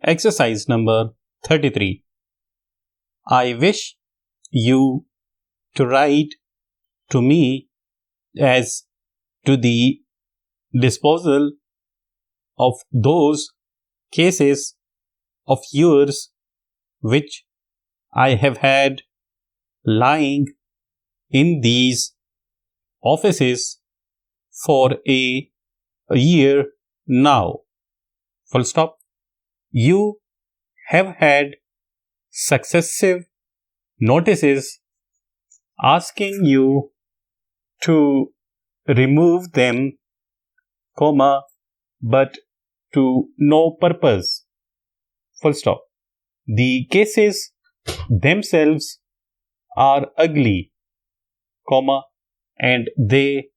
Exercise number 33. I wish you to write to me as to the disposal of those cases of yours which I have had lying in these offices for a year now. Full stop. You have had successive notices asking you to remove them, but to no purpose. Full stop. The cases themselves are ugly, and they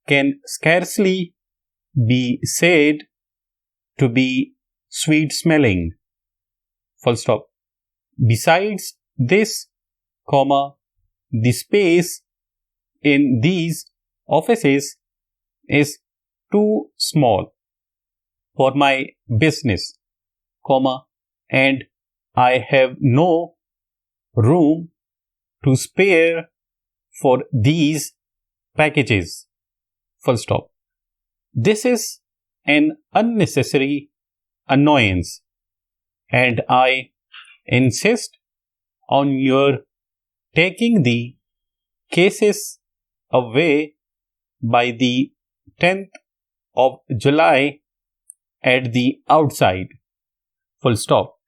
can scarcely be said to be sweet smelling. Full stop. Besides this, the space in these offices is too small for my business, and I have no room to spare for these packages. Full stop. This is an unnecessary annoyance, and I insist on your taking the cases away by the 10th of July at the outside. Full stop.